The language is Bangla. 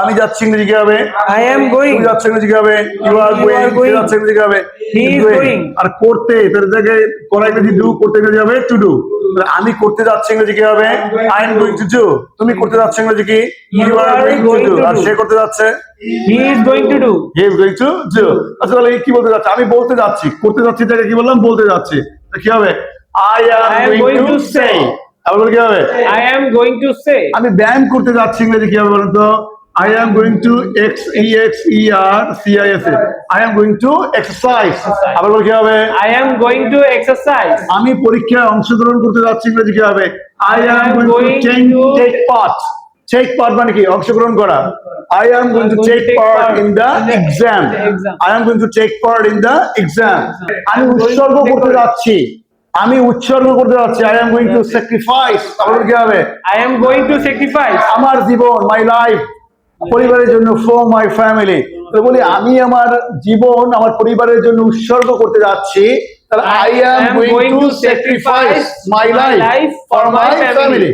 আমি যাচ্ছি ইংরেজি কি হবে? I am going. তুমি যাচ্ছ ইংরেজি কি হবে? You R You are going. going. যাচ্ছ ইংরেজি কি হবে? He is going. আর করতে তার জায়গায় করা ইংরেজি ডু, করতে ইংরেজি হবে টু ডু। আমি করতে যাচ্ছি ইংরেজি কি হবে? I am going to do. তুমি করতে যাচ্ছ ইংরেজি কি? You are going to do. আর সে করতে যাচ্ছে He is going to do. He is going to do. আচ্ছা তাহলে কি বলতে যাচ্ছে? আমি বলতে যাচ্ছি, করতে যাচ্ছি জায়গায় কি বললাম? বলতে যাচ্ছি। কি হবে? I am going to say. আবার বলে কি হবে? I am going to say. আমি ব্যায়াম করতে যাচ্ছি ইংরেজি কি হবে বলুন তো? I am going to exercise. I am going to exercise. আবার বলে কি হবে? I am going to exercise. আমি পরীক্ষায় অংশগ্রহণ করতে যাচ্ছি ইংরেজি কি হবে? I am going to take part. Take part মানে কি? অংশগ্রহণ করা। I am going to take part in the exam. I am going to take part in the exam. আমি উৎসর্গ করতে যাচ্ছি। আমি উৎসর্গ করতে যাচ্ছি। I am going to sacrifice. তাহলে কি হবে? I am going to sacrifice. আমার জীবন, my life, পরিবারের জন্য, for my family। তো বলি আমি আমার জীবন আমার পরিবারের জন্য উৎসর্গ করতে যাচ্ছি। তাহলে I am going to sacrifice my life for my family।